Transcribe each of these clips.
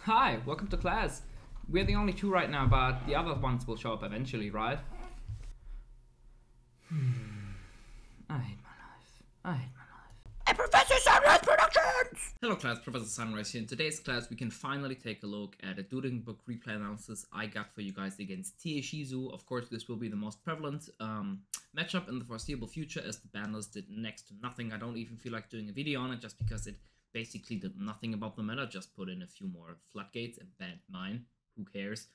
Hi, welcome to class. We're the only two right now, but the other ones will show up eventually, right? I hate my life. I hate my life. And Professor Sunreis Productions! Hello class, Professor Sunreis here. In today's class, we can finally take a look at a Dueling Book replay analysis I got for you guys against Ishizu. Of course, this will be the most prevalent matchup in the foreseeable future, as the ban list did next to nothing. I don't even feel like doing a video on it, just because it basically did nothing about the meta, just put in a few more floodgates and banned mine. Who cares,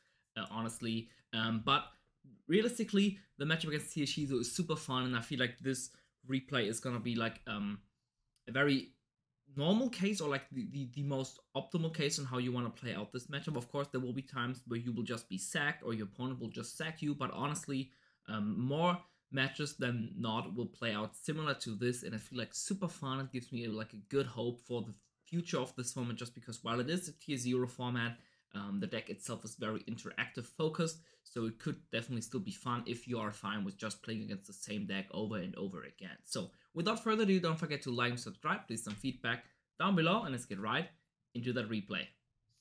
honestly. But realistically, the matchup against Ishizu is super fun, and I feel like this replay is gonna be like a very normal case, or like the most optimal case on how you want to play out this matchup. Of course, there will be times where you will just be sacked or your opponent will just sack you, but honestly, more matches than not will play out similar to this, and I feel like super fun. It gives me like a good hope for the future of this format, just because while it is a tier 0 format, the deck itself is very interactive focused, so it could definitely still be fun if you are fine with just playing against the same deck over and over again. So without further ado, don't forget to like and subscribe, please some feedback down below, and let's get right into that replay.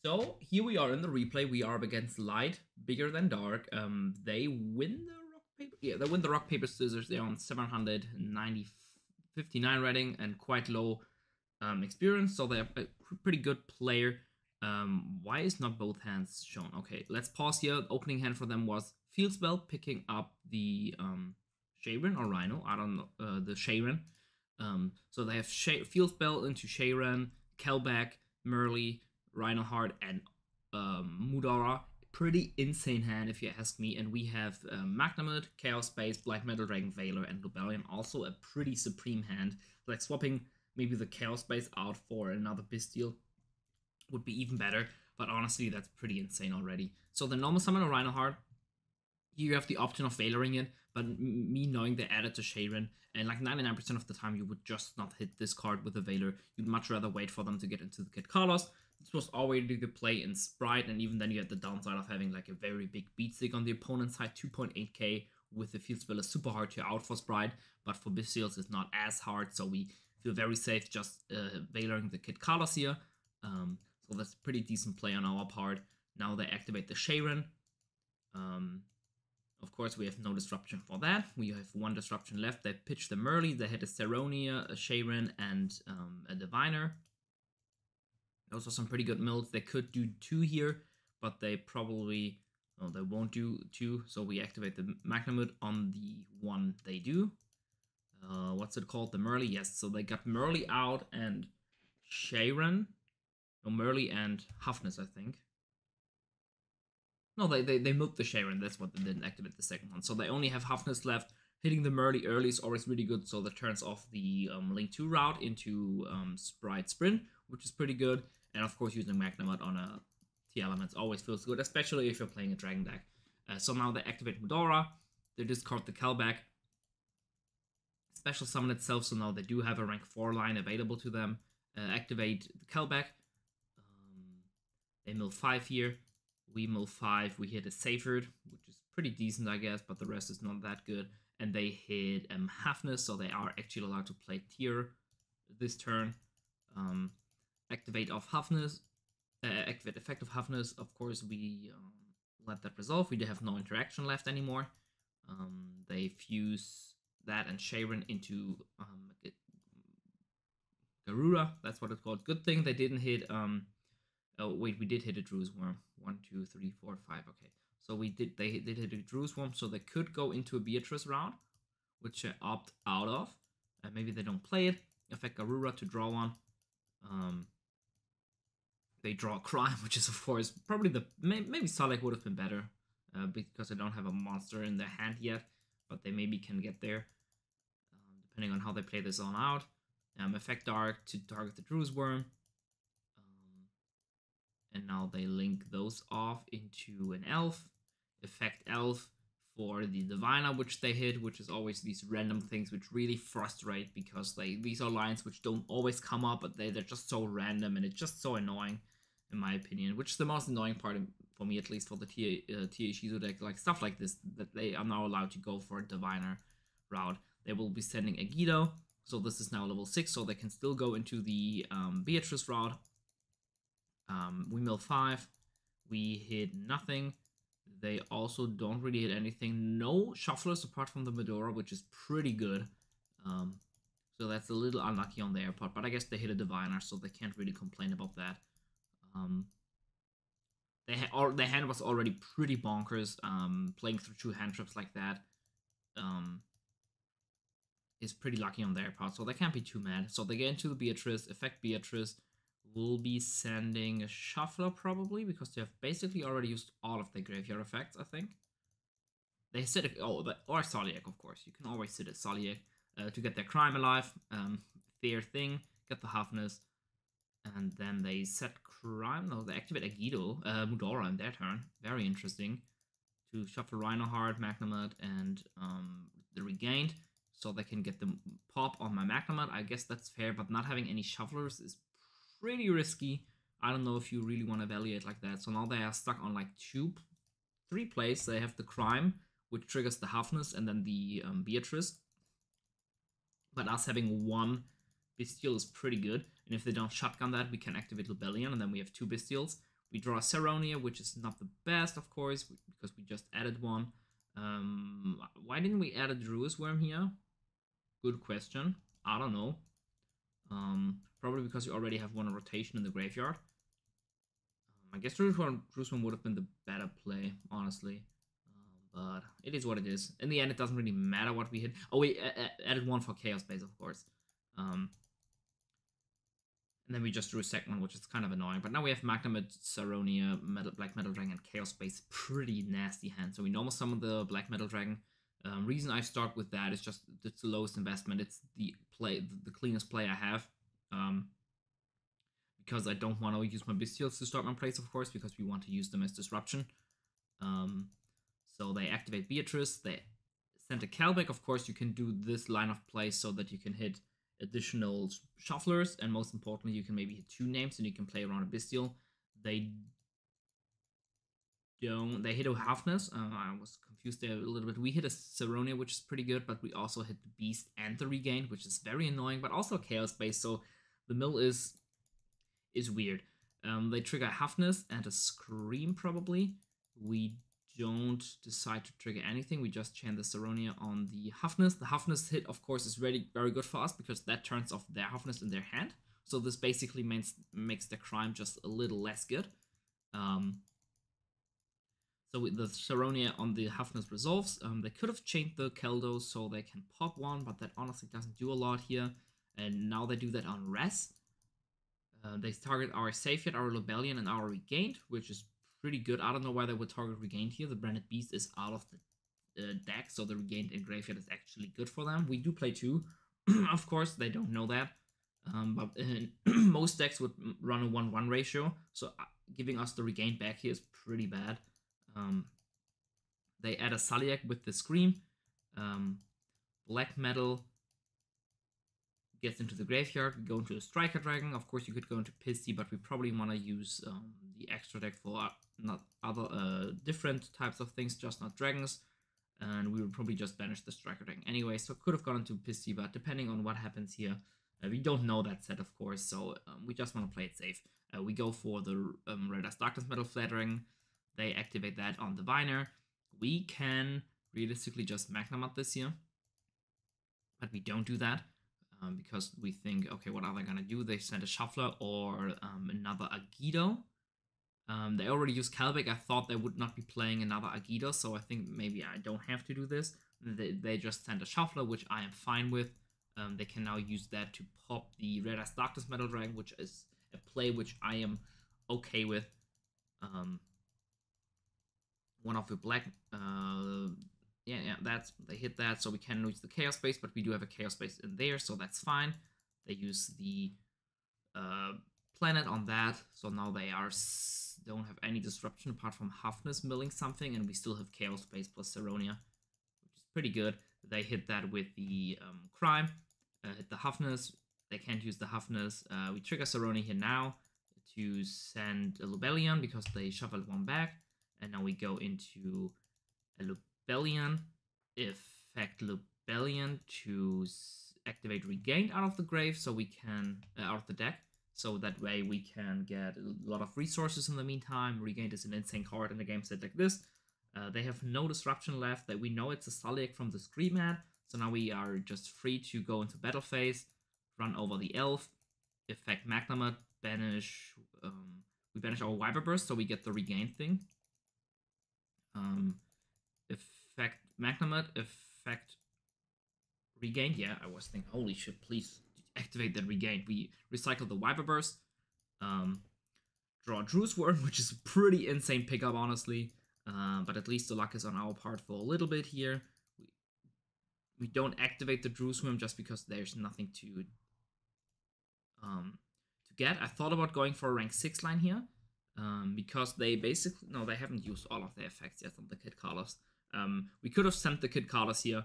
So here we are in the replay. We are up against Light, Bigger Than Dark. They win the rock paper. Yeah, they win the rock paper scissors. They're on 759 rating and quite low experience, so they're a pretty good player. Why is not both hands shown? Okay, let's pause here. The opening hand for them was Field Spell, picking up the Sharon or Rhino. I don't know, the Sharon. So they have Field Spell into Sharon, Kelback, Merly, Rhino Heart, and Mudora. Pretty insane hand if you ask me. And we have Magnamut, Chaos Space, Black Metal Dragon, Valor, and Lubellion. Also a pretty supreme hand. Like swapping maybe the Chaos Space out for another Bystial would be even better, but honestly, that's pretty insane already. So the normal summon a Rhino Heart, here you have the option of Valoring it, but me knowing they added to Sharon, and like 99% of the time you would just not hit this card with a Valor. You'd much rather wait for them to get into the kit colors. This was already the play in Sprite, and even then you had the downside of having like a very big beat stick on the opponent's side. 2.8k with the Field Spell is super hard to out for Sprite, but for Bystials it's not as hard, so we feel very safe just Valoring the kit colors here. So that's a pretty decent play on our part. Now they activate the Sharon. Of course, we have no disruption for that. We have one disruption left. They pitch the Merly. They hit a Saronia, a Sharon, and a Diviner. Those are some pretty good mills. They could do 2 here, but they probably... No, they won't do 2. So we activate the Magnamut on the one they do. What's it called? The Merly? Yes, so they got Merly out and Sharon. No, Merly and Huffness, I think. No, they milked the Sharon. That's what they didn't activate the second one. So they only have Huffness left. Hitting the Merly early is always really good. So that turns off the Link 2 route into Sprite Sprint, which is pretty good. And of course, using Magnamut on a Tearlements always feels good, especially if you're playing a Dragon deck. So now they activate Mudora. They discard the Kelback. Special summon itself, so now they do have a rank 4 line available to them. Activate the Kelback. They mill 5 here, we mill 5, we hit a Saferd, which is pretty decent I guess, but the rest is not that good. And they hit Huffness, so they are actually allowed to play Tier this turn. Activate of Huffness, activate effect of Huffness, of course we let that resolve, we have no interaction left anymore. They fuse that and Sharon into Garura, that's what it's called. Good thing they didn't hit... Oh wait, we did hit a Drew's Worm. 1, 2, 3, 4, 5. Okay, so they did hit a Drew's Worm, so they could go into a Beatrice route, which they opt out of. Maybe they don't play it. Affect Garura to draw one. They draw a Crime, which is of course probably the maybe Solek would have been better because they don't have a monster in their hand yet, but they maybe can get there depending on how they play this on out. Affect Dark to target the Drew's Worm. And now they link those off into an Elf. Effect Elf for the Diviner, which they hit, which is always these random things which really frustrate, because these are lines which don't always come up, but they're just so random, and it's just so annoying, in my opinion, which is the most annoying part for me, at least for the Ishizu deck, like stuff like this, that they are now allowed to go for a Diviner route. They will be sending a Guido, so this is now level 6, so they can still go into the Beatrice route. We mill 5. We hit nothing. They also don't really hit anything. No shufflers apart from the Medora, which is pretty good. So that's a little unlucky on their part, but I guess they hit a Diviner, so they can't really complain about that. Their hand was already pretty bonkers. Playing through 2 hand traps like that is pretty lucky on their part, so they can't be too mad. So they get into the Beatrice, effect Beatrice. We'll be sending a Shuffler probably, because they have basically already used all of their graveyard effects, I think. They sit or Soliak, of course. You can always sit a Soliak to get their crime alive, their thing, get the Halfness, and then they set crime. No, they activate Agido, Mudora in their turn. Very interesting. To shuffle Rhinoheart, Magnemite, and the Regained, so they can get the pop on my Magnemite. I guess that's fair, but not having any shufflers is pretty risky. I don't know if you really want to evaluate like that. So now they are stuck on like 3 plays. They have the crime, which triggers the Halfness, and then the Beatrice. But us having 1 Bystial is pretty good. And if they don't shotgun that, we can activate Lubellion, and then we have 2 Bystials. We draw a Saronia, which is not the best, of course, because we just added 1. Why didn't we add a Druid's Worm here? Good question. I don't know. Probably because you already have 1 rotation in the graveyard. I guess Druid's Worm would have been the better play, honestly. But it is what it is. In the end, it doesn't really matter what we hit. Oh, we added 1 for Chaos Base, of course. And then we just drew a second one, which is kind of annoying. But now we have Magnemite, Saronia, Black Metal Dragon, and Chaos Base. Pretty nasty hand. So we normal summon the Black Metal Dragon. Reason I start with that is just it's the lowest investment. It's the cleanest play I have. Because I don't want to use my Bystials to start my plays, of course, because we want to use them as disruption. So they activate Beatrice. They send a Kalbeck. Of course, you can do this line of play so that you can hit additional shufflers, and most importantly, you can maybe hit 2 names and you can play around a Bystial. They hit a Halfness. I was confused there a little bit. We hit a Saronia, which is pretty good, but we also hit the Beast and the Regain, which is very annoying, but also Chaos Base, so the mill is weird. They trigger a Halfness and a Scream, probably. We don't decide to trigger anything. We just chain the Saronia on the Halfness. The Halfness hit, of course, is very good for us because that turns off their Halfness in their hand. So this basically makes the crime just a little less good. So with the Saronia on the Halfness resolves. They could have chained the Keldo so they can pop 1, but that honestly doesn't do a lot here. And now they do that on Res. They target our Savior, our Lubellion, and our Regained, which is pretty good. I don't know why they would target Regained here. The Branded Beast is out of the deck, so the Regained in Graveyard is actually good for them. We do play 2. Of course, they don't know that. But most decks would run a 1-1 ratio, so giving us the Regained back here is pretty bad. They add a Soliak with the Scream. Black Metal gets into the graveyard. We go into a Striker Dragon. Of course, you could go into Pisty, but we probably want to use the extra deck for not other different types of things, just not dragons. And we would probably just banish the Striker Dragon anyway. So could have gone into Pisty, but depending on what happens here, we don't know that set, of course. So we just want to play it safe. We go for the Red Ice Darkness Metal Flattering. They activate that on the Diviner. We can realistically just Magnemite this here, but we don't do that. Because we think, okay, what are they gonna do? They send a Shuffler or another Agido. They already used Kalbeck. I thought they would not be playing another Agido, so I think maybe I don't have to do this. They just send a Shuffler, which I am fine with. They can now use that to pop the Red Ice Darkness Metal Dragon, which is a play which I am okay with. One of the black... Yeah, they hit that, so we can use the Chaos Base, but we do have a Chaos Base in there, so that's fine. They use the planet on that, so now they don't have any disruption apart from Halfness milling something, and we still have Chaos Base plus Saronia, which is pretty good. They hit that with the crime, hit the Halfness. They can't use the Halfness. We trigger Saronia here now to send a Lubellion because they shuffled 1 back, and now we go into a Lubellion, effect Lubellion to activate Regained out of the grave, so we can out of the deck, So that way we can get a lot of resources in the meantime. Regained is an insane card in a game set like this. They have no disruption left. That we know it's a Sulliek from the Screamad. So now we are just free to go into battle phase, run over the elf, effect Magnamut, banish. We banish our Wyver Burst, so we get the regain thing. Effect Magnamut, effect regain. Yeah, I was thinking, holy shit, please activate that regain. We recycle the Wyver Burst. Draw Drew's Worm, which is a pretty insane pickup, honestly. But at least the luck is on our part for a little bit here. We don't activate the Drew's Worm just because there's nothing to get. I thought about going for a rank 6 line here. Because they basically... No, they haven't used all of their effects yet on the Kid Carlos. We could have sent the Kid Carlos here.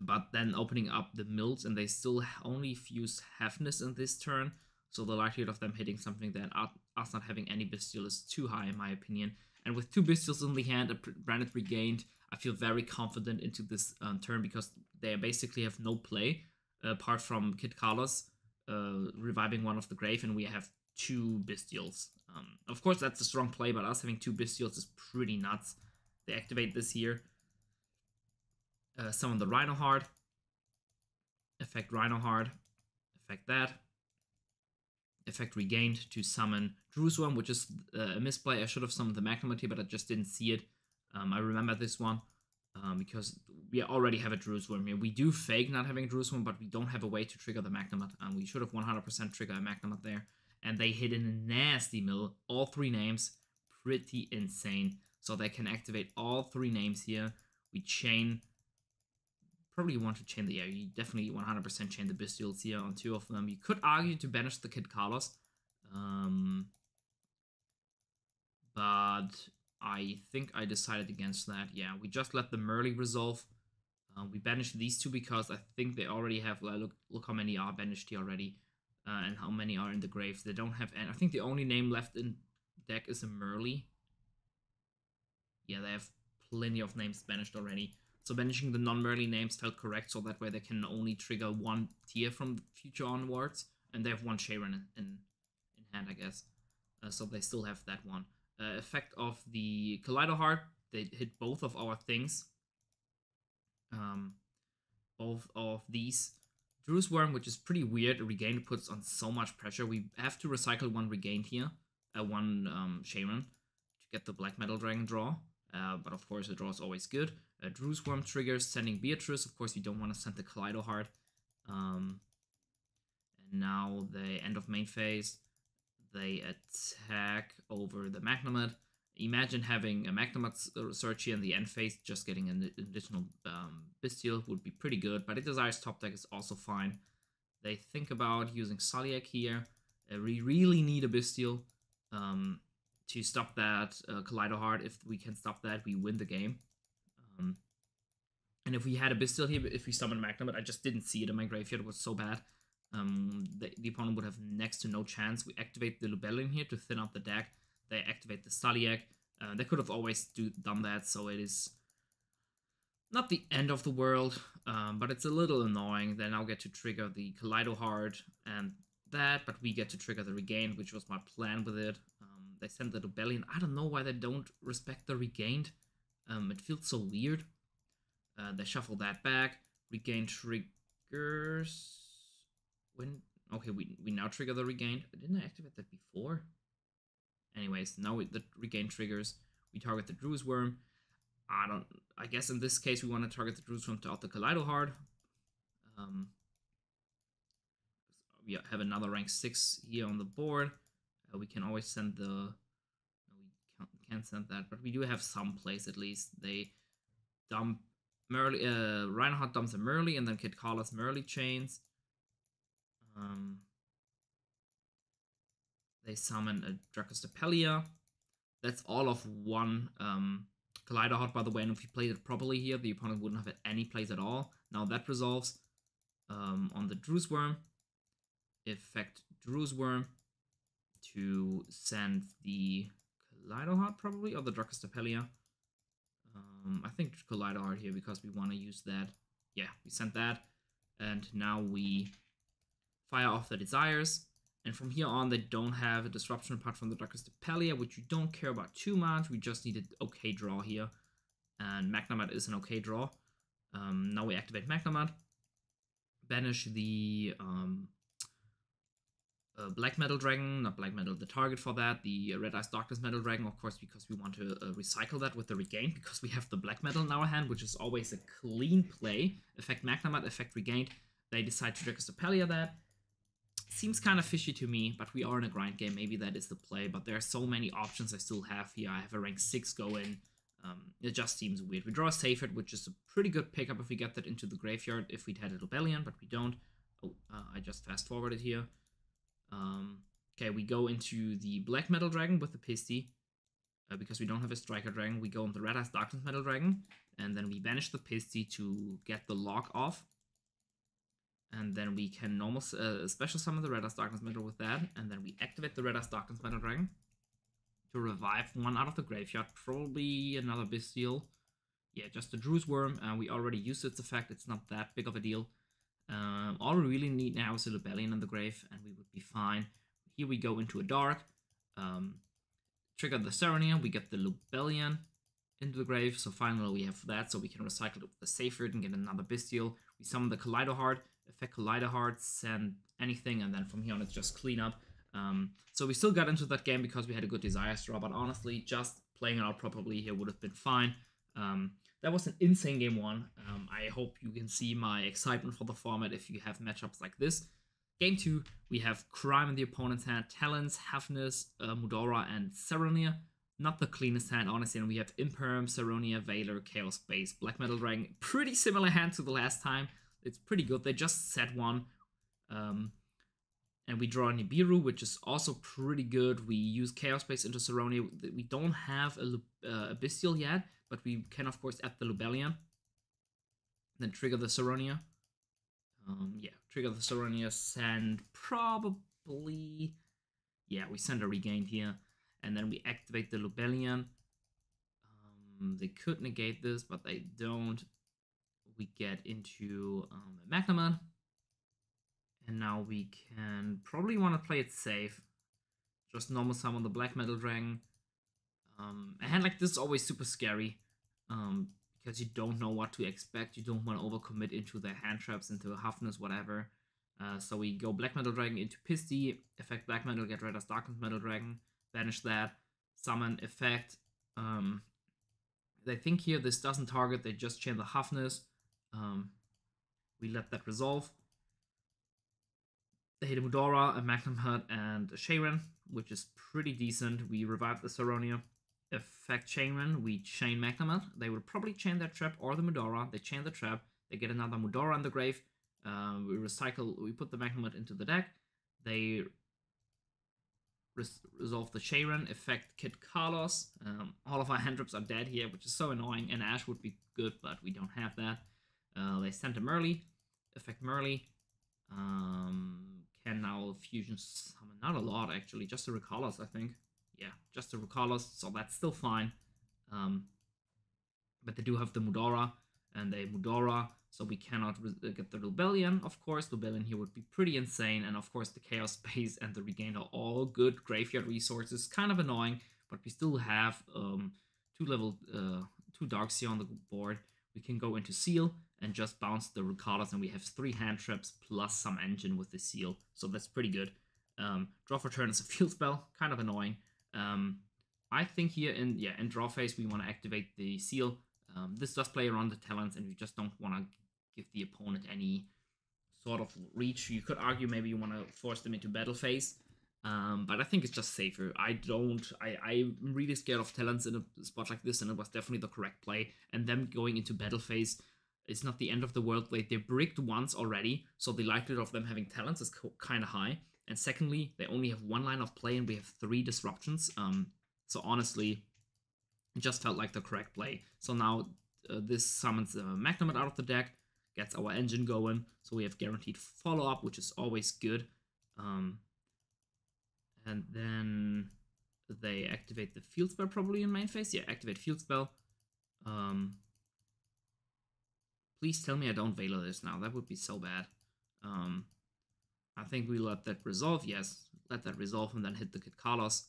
But then opening up the mills, and they still only fuse Heaviness in this turn. So the likelihood of them hitting something that us not having any Bystial is too high, in my opinion. And with 2 Bystials in the hand, a Branded Regained, I feel very confident into this turn because they basically have no play apart from Kid Carlos reviving one of the grave, and we have 2 Bystials. Of course, that's a strong play, but us having 2 Bystials is pretty nuts. They activate this here. Summon the Rhino Heart. Effect Rhino Heart. Effect that. Effect Regained to summon Drew's Worm, which is a misplay. I should have summoned the Magnamut here, but I just didn't see it. I remember this one because we already have a Drew's Worm here. We do fake not having a Drew's Worm, but we don't have a way to trigger the Magnamut. We should have 100% triggered a Magnamut there. And they hit in a nasty mill. All 3 names. Pretty insane. So they can activate all 3 names here. We chain... Probably want to chain the... Yeah, you definitely 100% chain the Bystials here on 2 of them. You could argue to banish the Kid Carlos. But I think I decided against that. Yeah, we just let the Merly resolve. We banished these 2 because I think they already have... Look how many are banished here already. And how many are in the graves. They don't have any. I think the only name left in deck is a Merly. Yeah, they have plenty of names banished already. So banishing the non-Merly names felt correct, so that way they can only trigger 1 tier from the future onwards. And they have 1 Sharon in hand, I guess. So they still have that one. Effect of the Kaleido Heart. They hit both of our things. Both of these. Drew's Worm, which is pretty weird. Regain puts on so much pressure. We have to recycle 1 Regained here. 1 Sharon to get the Black Metal Dragon draw. But of course, the draw is always good. Drew's Worm triggers sending Beatrice. Of course, you don't want to send the Kaleido Heart. And now the end of main phase. They attack over the Magnamut. Imagine having a Magnamut search here in the end phase, just getting an additional Bystial would be pretty good, but it desires top deck is also fine. They think about using Sulliek here. We really need a Bystial to stop that Kaleido Heart. If we can stop that, we win the game. And if we had a Bystial here, if we summon Magnamut, I just didn't see it in my graveyard, it was so bad. The opponent would have next to no chance. We activate the Lubellion here to thin out the deck. They activate the Sulliek. They could have always done that, so it is not the end of the world, but it's a little annoying. They now get to trigger the Kaleido Heart and that, but we get to trigger the Regained, which was my plan with it. They send the Lubellion. I don't know why they don't respect the Regained. It feels so weird. They shuffle that back. Regained triggers... When... Okay, we now trigger the Regained. Didn't I activate that before? Anyways, now the Regain triggers. We target the Drew's Worm. I guess in this case we want to target the Drew's Worm to out the Kaleido Heart. We have another rank 6 here on the board. We can always send the... No, we can't send that, but we do have some place at least. They dump Merly... Reinhardt dumps a Merly, and then Kid Carlos Merly chains. They summon a Dracostapelia. That's all of 1 Kaleido Heart, by the way, and if we played it properly here, the opponent wouldn't have any plays at all. Now that resolves on the Drew's Worm. Effect Drew's Worm to send the Kaleido Heart, probably, or the Dracostapelia. I think Kaleido Heart here, because we want to use that. Yeah, we sent that, and now we fire off the Desires. And from here on, they don't have a disruption apart from the Darkest Appelia, which we don't care about too much. We just need an okay draw here. And Magnemite is an okay draw. Now we activate Magnemite. Banish the Black Metal Dragon, not Black Metal, the target for that, the Red Eyes Darkness Metal Dragon, of course, because we want to recycle that with the Regain, because we have the Black Metal in our hand, which is always a clean play. Effect Magnemite, effect Regained. They decide to Darkest Appelia that. Seems kind of fishy to me, but we are in a grind game. Maybe that is the play, but there are so many options I still have here. I have a rank 6 going. It just seems weird. We draw a Safred, which is a pretty good pickup if we get that into the graveyard, if we'd had a Lubellion, but we don't. Oh, I just fast-forwarded here. Okay, we go into the Black Metal Dragon with the Pisty. Because we don't have a Striker Dragon, we go on the Red Eyes Darkness Metal Dragon, and then we banish the Pisty to get the lock off. And then we can normal special summon the Red Eyes Darkness Metal with that, and then we activate the Red Eyes Darkness Metal Dragon to revive one out of the graveyard, probably another Bystial. Yeah, just a Drew's Worm, and we already used its effect, it's not that big of a deal. All we really need now is a Lubellion in the grave, and we would be fine. Here we go into a Dark, trigger the Serenia, we get the Lubellion into the grave, so finally we have that, so we can recycle it with the Safred and get another Bystial. We summon the Kaleido Heart, effect Kaleido Heart, send anything, and then from here on it's just clean up. So we still got into that game because we had a good Desires draw, but honestly, just playing it out properly here would have been fine. That was an insane game 1. I hope you can see my excitement for the format if you have matchups like this. Game 2, we have Crime in the opponent's hand, Talons, Hafnis, Mudora, and Serenia. Not the cleanest hand, honestly, and we have Imperm, Serenia, Valor, Chaos Base, Black Metal Dragon. Pretty similar hand to the last time. It's pretty good. They just set one. And we draw Nibiru, which is also pretty good. We use Chaos Base into Serenia. We don't have a Bystial yet, but we can, of course, add the Lubellion. Then trigger the Serenia. Yeah, trigger the Serenia, send probably... Yeah, we send a Regained here. And then we activate the Lubellion. They could negate this, but they don't. We get into Magnemite. And now we can probably want to play it safe. Just normal summon the Black Metal Dragon. A hand like this is always super scary. Because you don't know what to expect. You don't want to overcommit into their hand traps, into a Hafnis, whatever. So we go Black Metal Dragon into Pisty. Effect Black Metal, get rid of Darkness Metal Dragon. Banish that. Summon effect. They think here this doesn't target. They just chain the Hafnis. We let that resolve. They hit a Mudora, a Magnemite, and a Sharon, which is pretty decent. We revive the Serenia. Effect Sharon, we chain Magnemite. They will probably chain their trap or the Mudora. They chain the trap. They get another Mudora in the grave. We put the Magnemite into the deck. They resolve the Sharon. Effect Kid Carlos. All of our hand traps are dead here, which is so annoying. And Ash would be good, but we don't have that. They send a Merly. Effect Merly. Can now fusion summon, not a lot actually, just a Recolors, I think. Yeah, just a Recolors, so that's still fine. But they do have the Mudora, and they Mudora, so we cannot get the Lubellion, of course. Lubellion here would be pretty insane, and of course the Chaos Base and the Regain are all good graveyard resources. Kind of annoying, but we still have two Darks here on the board. We can go into Seal and just bounce the Recolors, and we have 3 hand traps plus some engine with the Seal, so that's pretty good. Draw for turn is a field spell, kind of annoying. I think here in draw phase we want to activate the Seal. This does play around the Talents, and you just don't want to give the opponent any sort of reach. You could argue maybe you want to force them into battle phase, but I think it's just safer. I'm really scared of Talents in a spot like this, and it was definitely the correct play. And them going into battle phase, it's not the end of the world. They bricked once already, so the likelihood of them having Talents is kind of high. And secondly, they only have 1 line of play, and we have 3 disruptions. So honestly, it just felt like the correct play. So now this summons Magnemite out of the deck, gets our engine going, so we have guaranteed follow-up, which is always good. And then they activate the field spell probably in main phase. Yeah, activate field spell. Please tell me I don't Valor this now. That would be so bad. I think we let that resolve. Yes, let that resolve and then hit the Kid Carlos.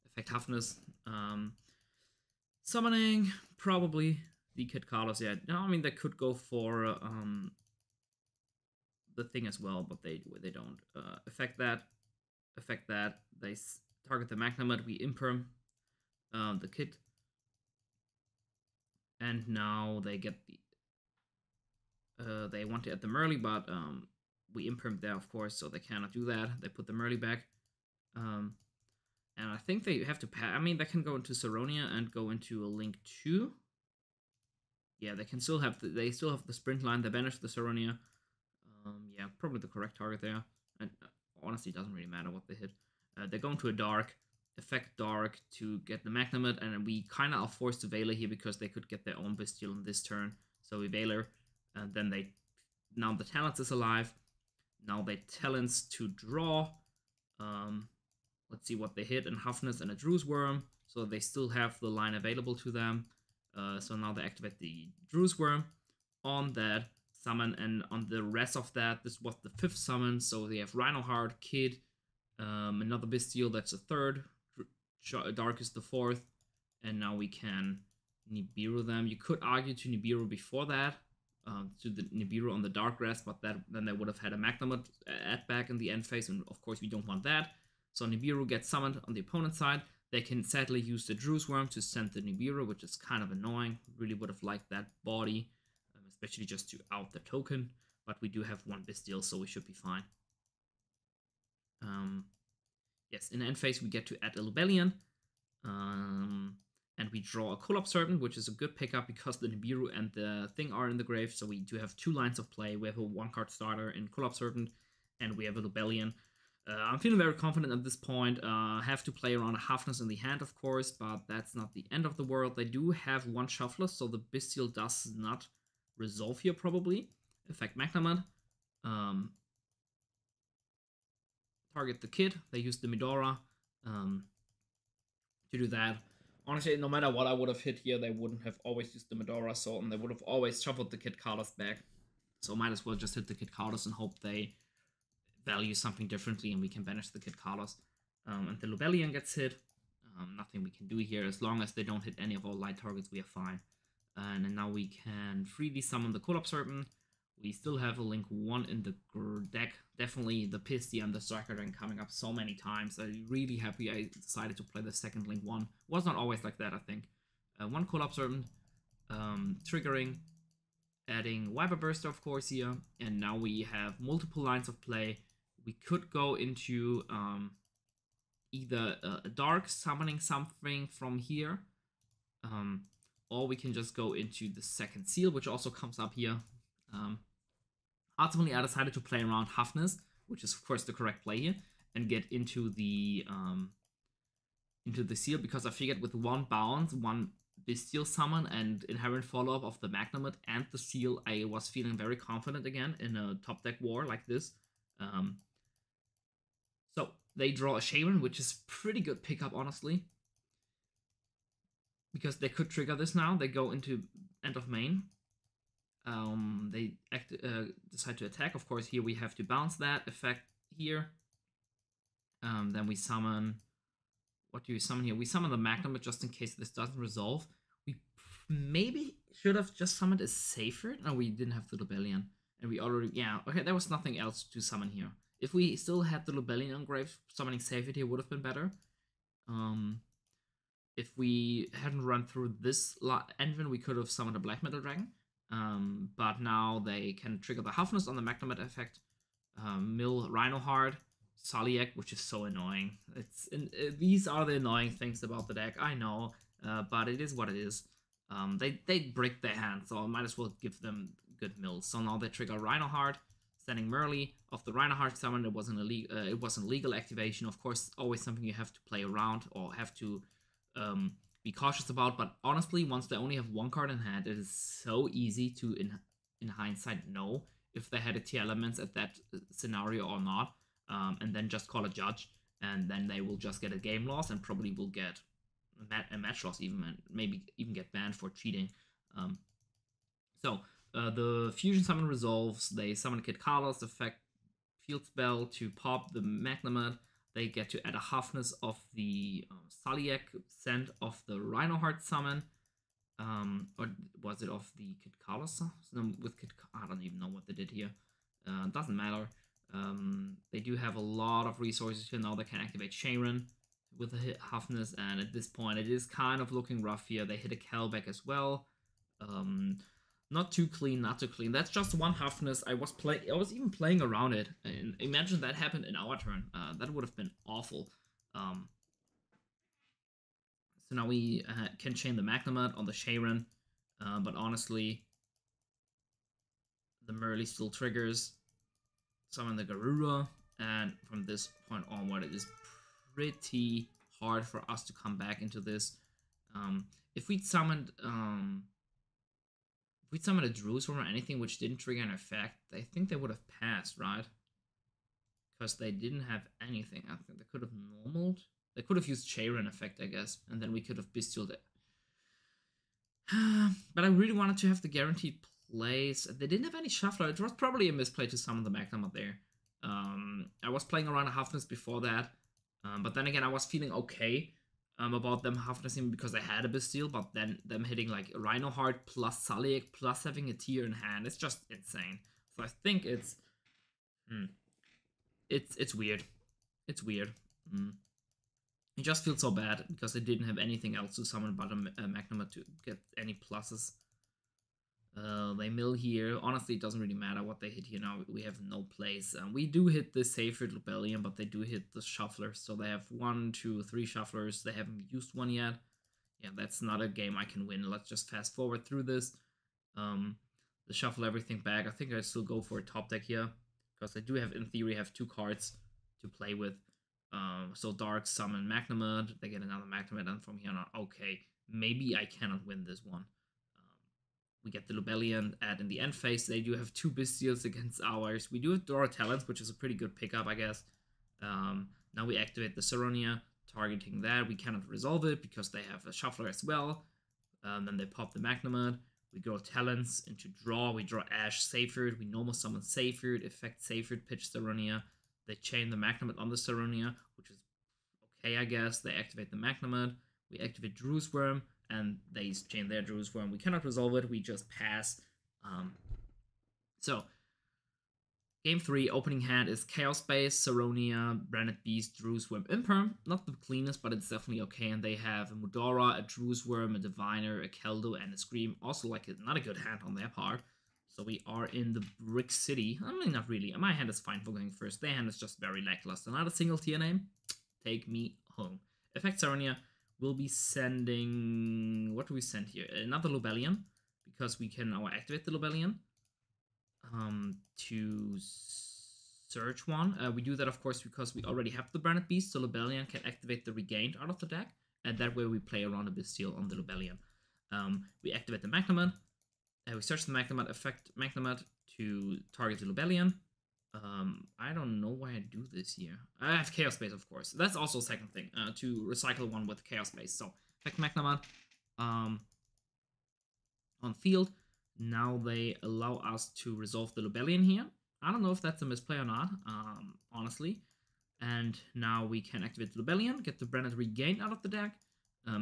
Effect Toughness. Summoning, probably the Kid Carlos. Yeah, no, I mean, they could go for the thing as well, but they don't. Affect that. They target the Magnamut. We imperm the Kid. And now they get the... they want to add the Merly, but we impermed there, of course, so they cannot do that. They put the Merly back. And I think they have to I mean, they can go into Saronia and go into a Link 2. Yeah, they can still have they still have the sprint line. They banish the Saronia. Yeah, probably the correct target there. And honestly, it doesn't really matter what they hit. They go into a Dark, effect Dark to get the Magnamut, and we kind of are forced to Veiler here because they could get their own Bystial in this turn. So we Veiler, and then they... Now the Talents is alive. Now they Talents to draw. Let's see what they hit, and Huffness and a Drew's Worm. So they still have the line available to them. So now they activate the Drew's Worm on that summon, and on the rest of that, this was the 5th summon. So they have Rhinoheart, Kid, another Bystial, that's a 3rd, Dark is the 4th, and now we can Nibiru them. You could argue to Nibiru before that, to the Nibiru on the Dark Rest, but then they would have had a Magnamut add back in the end phase, and of course we don't want that. So Nibiru gets summoned on the opponent's side. They can sadly use the Drew's Worm to send the Nibiru, which is kind of annoying. Really would have liked that body, especially just to out the token. But we do have one Bystial, so we should be fine. Yes, in the end phase we get to add a Lubellion. And we draw a Collapse Serpent, which is a good pickup because the Nibiru and the thing are in the grave. So we do have 2 lines of play. We have a 1-card starter in Collapse Serpent, and we have a Lubellion. I'm feeling very confident at this point. Have to play around a Huffness in the hand, of course, but that's not the end of the world. They do have 1 Shuffler, so the Bystial does not resolve here, probably. Effect Magnamut. Target the Kid. They use the Midora to do that. Honestly, no matter what I would have hit here, they wouldn't have always used the Midora, so and they would have always shuffled the Kid Carlos back. So might as well just hit the Kid Carlos and hope they value something differently and we can banish the Kid Carlos. And the Lubellion gets hit. Nothing we can do here. As long as they don't hit any of our light targets, we are fine. And now we can freely summon the Collapse Serpent. We still have a Link 1 in the deck. Definitely the Pisty and the Striker Dragon coming up so many times. I'm really happy I decided to play the second Link 1. Was not always like that, I think. 1 Collapse Serpent, triggering, adding Viper Burster, of course, here. And now we have multiple lines of play. We could go into either a Dark, summoning something from here, or we can just go into the second Seal, which also comes up here. Ultimately, I decided to play around Huffness, which is of course the correct play here, and get into the Seal, because I figured with 1 bounce, 1 Bystial summon, and inherent follow-up of the Magnamut and the Seal, I was feeling very confident again in a top deck war like this. So they draw a Shaman, which is pretty good pickup, honestly, because they could trigger this now. They go into end of main. They decide to attack. Of course, here we have to bounce that effect here. Then we summon... What do we summon here? We summon the Magnamut just in case this doesn't resolve. We maybe should have just summoned a Safer. No, we didn't have the Lubellion. And we already... Yeah, okay, there was nothing else to summon here. If we still had the Lubellion on grave, summoning Safety would have been better. If we hadn't run through this Envin, we could have summoned a Black Metal Dragon. But now they can trigger the Huffness on the Magnamut effect. Mill Rhinoheart, Soliak, which is so annoying. These are the annoying things about the deck, I know, but it is what it is. They break their hand, so I might as well give them good mills. So now they trigger Rhinoheart, sending Merly of the Rhinoheart summon. It wasn't a legal activation, of course. Always something you have to play around or have to be cautious about. But honestly, once they only have 1 card in hand, it is so easy to, in hindsight, know if they had a Tearlements at that scenario or not, and then just call a judge, and then they will just get a game loss and probably will get a match loss even, and maybe even get banned for cheating. So the fusion summon resolves. They summon Kid Carlos, effect field spell to pop the Magnamod. They get to add a halfness of the Saliak scent of the Rhino Heart summon. Or was it of the Kid Carlos? No, with Kid, I don't even know what they did here. Doesn't matter. They do have a lot of resources here now. They can activate Sharon with a Halfness, and at this point it is kind of looking rough here. They hit a Calback as well. Not too clean, not too clean. That's just one Halfness. I was even playing around it, and imagine that happened in our turn. That would have been awful. So now we can chain the Magnamod on the Sharon, but honestly, the Merly still triggers. Summon the Garura, and from this point onward, it is pretty hard for us to come back into this. If we'd summoned a Jerusalem or anything which didn't trigger an effect, I think they would have passed, right? Because they didn't have anything. I think they could have normaled. They could have used Sharon effect, I guess, and then we could have Bystialed it. But I really wanted to have the guaranteed plays. They didn't have any shuffler. It was probably a misplay to summon the Magnamod there. I was playing around a Halfness before that, but then again I was feeling okay about them Halfnessing because I had a Bystial, but then them hitting like Rhino Heart plus Saliak plus having a Tear in hand, it's just insane. So I think it's weird. It's weird. It just feels so bad because they didn't have anything else to summon but a Magnamod to get any pluses. They mill here. Honestly, it doesn't really matter what they hit here now. We have no plays. We do hit the Sacred Rebellion, but they do hit the Shufflers. So they have 1, 2, 3 Shufflers. They haven't used one yet. Yeah, that's not a game I can win. Let's just fast forward through this. The Shuffle everything back. I think I still go for a top deck here because I do have, in theory, have 2 cards to play with. So Dark summon Magnamod. They get another Magnamod, and from here on, okay, maybe I cannot win this one. We get the Lubellion, and in the end phase, they do have 2 Bystials against ours. We do have Dora Talents, which is a pretty good pickup, I guess. Now we activate the Saronia, targeting that. We cannot resolve it because they have a Shuffler as well. Then they pop the Magnamod. We go Talents into draw. We draw Ash Seyfried. We normal summon Seyfried, effect Seyfried, pitch Saronia. They chain the Magnamod on the Saronia, which is okay, I guess. They activate the Magnamod. We activate Drew's Worm, and they chain their Drew's Worm. We cannot resolve it. We just pass. So, game 3, opening hand is Chaos Base, Saronia, Branded Beast, Drew's Worm, Imperm. Not the cleanest, but it's definitely okay. And they have a Mudora, a Drew's Worm, a Diviner, a Keldo, and a Scream. Also, like, not a good hand on their part. So we are in the Brick City. I mean, not really. My hand is fine for going first. Their hand is just very lackluster. Not a single tier name. Take me home. Effect Saronia will be sending... What do we send here? Another Lubellion. Because we can now activate the Lubellion. To search one. We do that, of course, because we already have the Branded Beast. So Lubellion can activate the Regained out of the deck. And that way we play around a Bystial on the Lubellion. We activate the Magnamod. We search the Magnamod, effect Magnamod to target the Lubellion. I don't know why I do this here. I have Chaos Base, of course. That's also a second thing, to recycle one with Chaos Base. So, effect Magnamod on field. Now they allow us to resolve the Lubellion here. I don't know if that's a misplay or not, honestly. And now we can activate the Lubellion, get the Branded Regained out of the deck.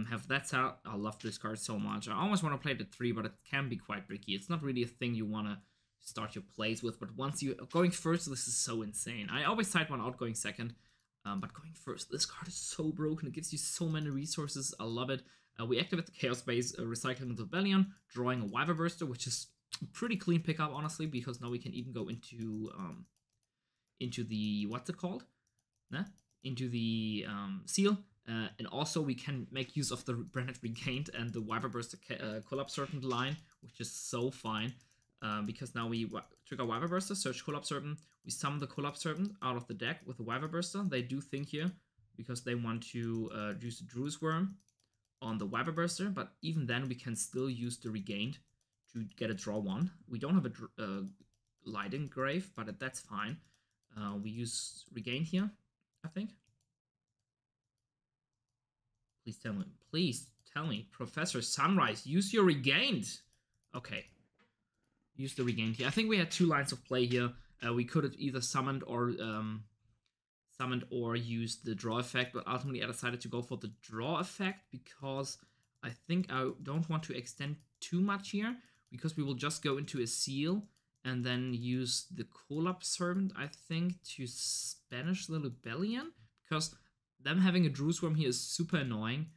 Have that set. I love this card so much. I almost want to play it at 3, but it can be quite tricky. It's not really a thing you want to start your plays with, but once you going first, this is so insane. I always side one out going second, but going first, this card is so broken. It gives you so many resources. I love it. We activate the Chaos Base, recycling the Rebellion, drawing a Wyver Burster, which is a pretty clean pickup, honestly, because now we can even go into the, what's it called? Into the Seal. And also we can make use of the Branded Regained and the Wyver Burster Collapse Serpent line, which is so fine. Because now we trigger Wyver Burster, search Collapse Serpent. We summon the Collapse Serpent out of the deck with the Wyver Burster. They do think here because they want to use the Drew's Worm on the Wyver Burster, but even then we can still use the Regained to get a draw 1. We don't have a Lighting Grave, but that's fine. We use Regained here, I think. Please tell me, Professor Sunreis, use your Regained. Okay. Use the Regained here. I think we had 2 lines of play here. We could have either summoned or used the draw effect, but ultimately I decided to go for the draw effect because I think I don't want to extend too much here, because we will just go into a seal and then use the Collab Servant, I think, to banish the Rebellion, because them having a Drew Swarm here is super annoying.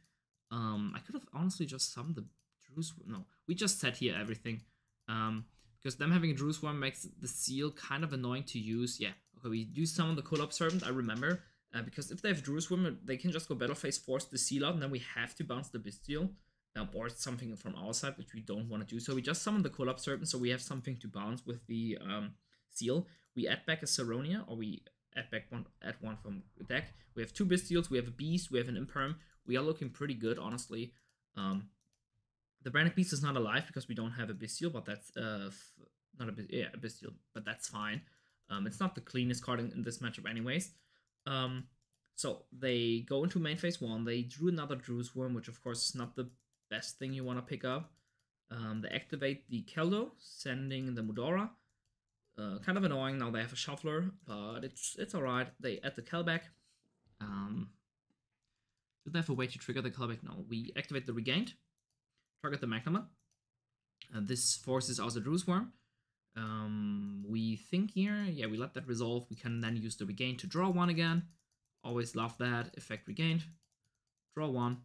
I could have honestly just summoned the Drew Swarm. No, we just set here everything. Because them having a Drew Swarm makes the seal kind of annoying to use. Yeah, okay, we do summon the Collab Servant, I remember. Because if they have Drew Swarm, they can just go Battle Phase, force the seal out, and then we have to bounce the Bystial. Or something from our side, which we don't want to do. So we just summon the Collab Serpent, so we have something to bounce with the seal. We add back a Saronia, or we add one from the deck. We have 2 Bystials, we have a Beast, we have an Imperm. We are looking pretty good, honestly. The Branded Beast is not alive because we don't have a Bystial, but that's not a Bystial, but that's fine. It's not the cleanest card in this matchup anyways. So they go into main phase 1, they drew another Drew Swarm, which of course is not the best thing you want to pick up. They activate the Keldo, sending the Mudora. Kind of annoying, now they have a Shuffler, but it's alright. They add the Kelback. Do they have a way to trigger the Kelback? No. We activate the Regained, target the Magnamut. This forces out the Drew Swarm. We think here, yeah, we let that resolve. We can then use the Regain to draw 1 again. Always love that. Effect Regained. Draw 1.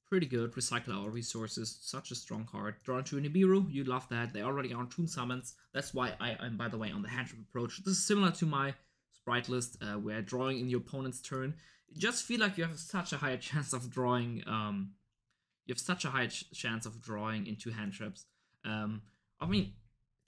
Pretty good. Recycle our resources. Such a strong card. Draw into a Nibiru. You love that. They already are on Toon Summons. That's why I'm, by the way, on the hand trap approach. This is similar to my sprite list, where drawing in your opponent's turn. You just feel like you have such a high chance of drawing. You have such a high chance of drawing into hand traps. I mean,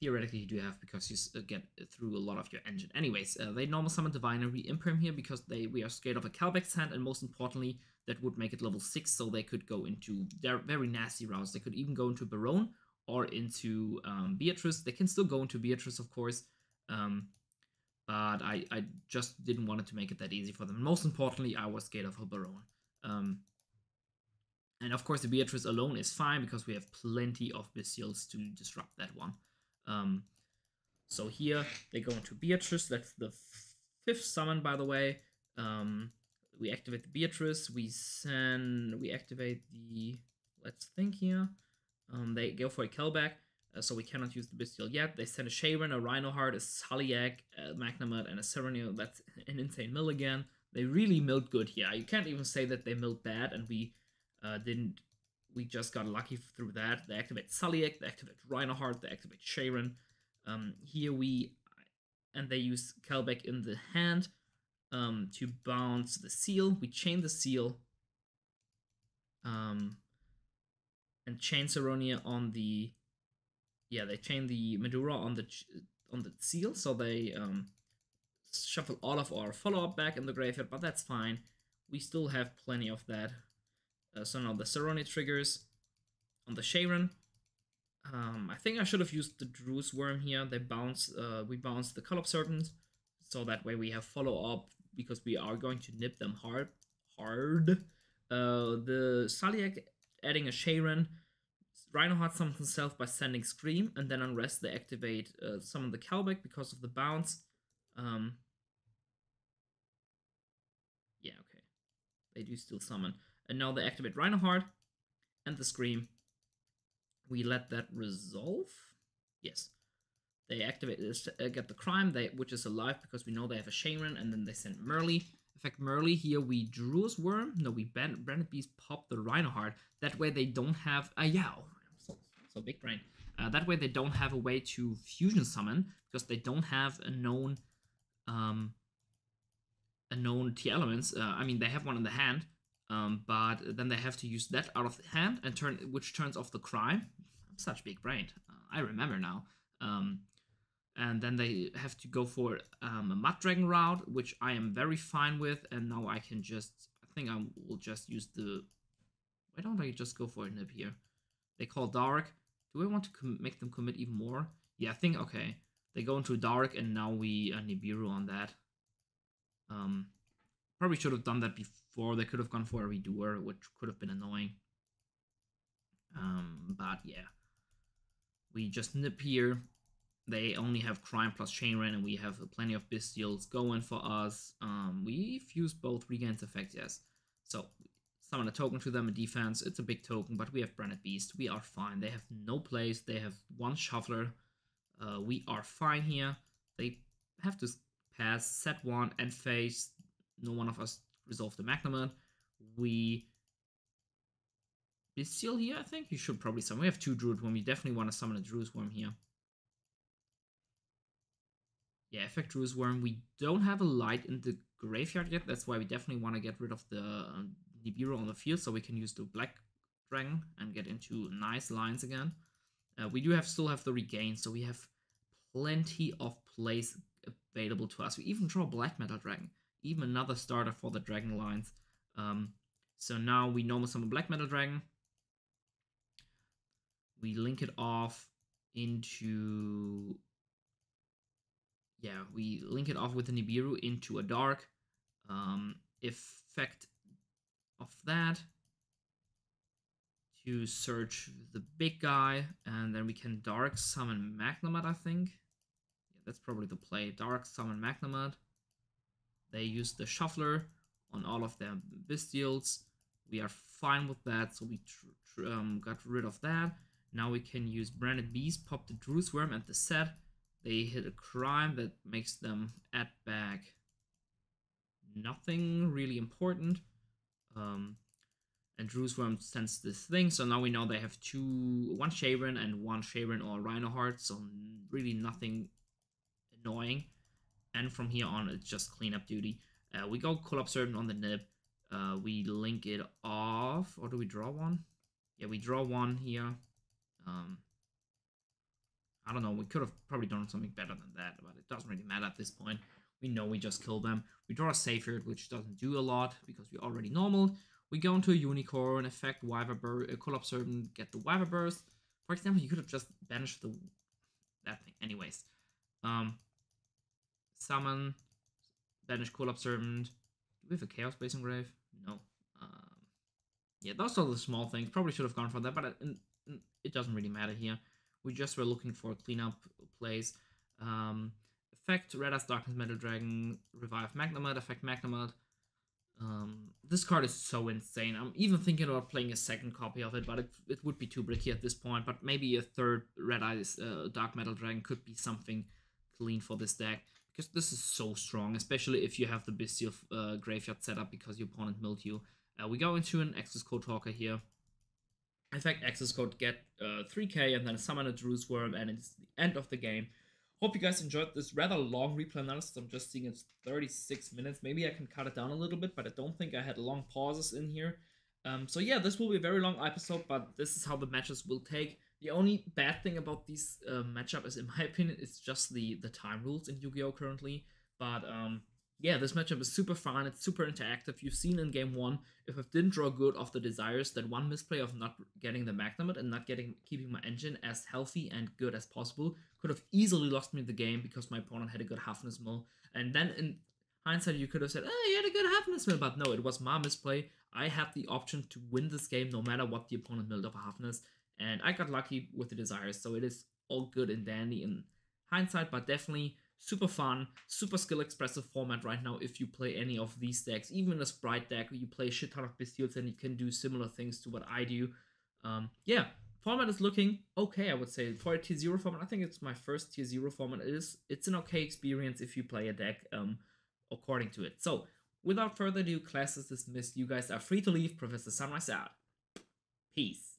theoretically you do have, because you get through a lot of your engine. Anyways, they normal summon Diviner. We Imperm here because we are scared of a Calbeck's hand, and most importantly, that would make it level 6, so they could go into their very nasty routes. They could even go into Barone or into Beatrice. They can still go into Beatrice, of course, but I just didn't want it to make it that easy for them. Most importantly, I was scared of a Barone. And of course, the Beatrice alone is fine, because we have plenty of Bystials to disrupt that one. So here, they go into Beatrice. That's the 5th summon, by the way. We activate the Beatrice, we activate the, let's think here, they go for a Kelback, so we cannot use the Bystial yet. They send a Sharon, a Rhinoheart, a Sulliak, a Magnamut, and a Serenio. That's an insane mill again. They really milled good here. You can't even say that they milled bad, and we just got lucky through that. They activate Sulliak, they activate Rhinoheart, they activate Sharon. Here and they use Kelback in the hand. To bounce the seal. We chain the seal, and chain Saronia on the, they chain the Medura on the seal, so they shuffle all of our follow-up back in the graveyard, but that's fine. We still have plenty of that. So now the Saronia triggers on the Sharon. I think I should have used the Drew Swarm here. They we bounce the Collab Serpent, so that way we have follow-up, because we are going to nip them hard. The Sulliak adding a Sharon. Rhinoheart summons himself by sending Scream, and then on rest they activate summon the Kelback because of the bounce. Yeah, okay. They do still summon. And now they activate Rhinoheart and the Scream. We let that resolve. Yes. They activate, get the Crime, which is alive because we know they have a Sharon, and then they send Merly. In fact, Merly here, we drew his Worm. No, we Branded Beast pop the Rhinoheart. That way they don't have a Yao. So big brain. That way they don't have a way to fusion summon, because they don't have a known Tearlements. I mean, they have one in the hand, but then they have to use that out of the hand and which turns off the Crime. I'm such big brain. I remember now. And then they have to go for a Mud Dragon route, which I am very fine with. And now I can I think I will just use the... Why don't I just go for a nib here? They call Dark. Do I want to make them commit even more? Yeah, I think, okay. They go into Dark, and now we Nibiru on that. Probably should have done that before. They could have gone for a Redoer, which could have been annoying. But yeah. We just nip here. They only have Crime plus Chainrain, and we have plenty of Bystials going for us. We've used both Regain's effects, yes. So, summon a token to them in defense. It's a big token, but we have Branded Beast. We are fine. They have no place. They have one Shuffler. We are fine here. They have to pass set 1 and phase. No one of us resolve the Magnamod. We Bystial here, I think. You should probably summon. We have 2 Druid Worm. You definitely want to summon a Druid Worm here. Yeah, effect Druid Worm. We don't have a light in the graveyard yet. That's why we definitely want to get rid of the Nibiru on the field so we can use the Black Dragon and get into nice lines again. We do still have the regain, so we have plenty of plays available to us. We even draw Black Metal Dragon, even another starter for the Dragon lines. So now we normal summon Black Metal Dragon. We link it off into... Yeah, we link it off with the Nibiru into a Dark. Effect of that to search the big guy, and then we can Dark summon Magnamod, I think. Yeah, that's probably the play. Dark summon Magnamod. They use the Shuffler on all of their Bystials. We are fine with that, so we got rid of that. Now we can use Branded Beast, pop the Druid Worm and the set. They hit a crime that makes them add back nothing really important. And Druid Worm sends this thing, so now we know they have one Sharon and one Sharon or Rhino Heart, so really nothing annoying. And from here on, it's just cleanup duty. We go Collapse Servant on the nib. We link it off, or do we draw one? Yeah, we draw one here. I don't know, we could have probably done something better than that, but it doesn't really matter at this point. We know we just killed them. We draw a Safeguard, which doesn't do a lot because we're already normal. We go into a Unicorn, effect Wyver Burst, Collapse Servant, get the Wyver Burst. For example, you could have just banished that thing. Anyways. Summon, banish Collapse Servant. Do we have a Chaos Base Engrave? No. Yeah, those are the small things. Probably should have gone for that, but it doesn't really matter here. We just were looking for cleanup plays. Effect Red Ice Darkness Metal Dragon, revive Magnamod, effect Magnamod. This card is so insane. I'm even thinking about playing a second copy of it, but it would be too bricky at this point. But maybe a third Red Ice Dark Metal Dragon could be something clean for this deck, because this is so strong, especially if you have the Bystial graveyard set up because your opponent milled you. We go into an Access Code Talker here. In fact, Access Code, get 3k and then summon a Druid Worm, and it's the end of the game. Hope you guys enjoyed this rather long replay analysis. I'm just seeing it's 36 minutes. Maybe I can cut it down a little bit, but I don't think I had long pauses in here. So yeah, this will be a very long episode, but this is how the matches will take. The only bad thing about these matchup is, in my opinion, it's just the time rules in Yu-Gi-Oh! Currently. But yeah, this matchup is super fun. It's super interactive. You've seen in game 1, if I didn't draw good off the Desires, that one misplay of not getting the Magnamod and not keeping my engine as healthy and good as possible could have easily lost me the game because my opponent had a good Halfness Mill. And then in hindsight, you could have said, oh, you had a good Halfness Mill, but no, it was my misplay. I had the option to win this game no matter what the opponent milled of a Halfness, and I got lucky with the Desires, so it is all good and dandy in hindsight, but definitely super fun, super skill expressive format right now if you play any of these decks. Even a Sprite deck where you play a shit ton of Bystials and you can do similar things to what I do. Yeah, format is looking okay, I would say. For a tier 0 format, I think it's my first tier 0 format. It's an okay experience if you play a deck according to it. So, without further ado, class is dismissed. You guys are free to leave. Professor Sunreis out. Peace.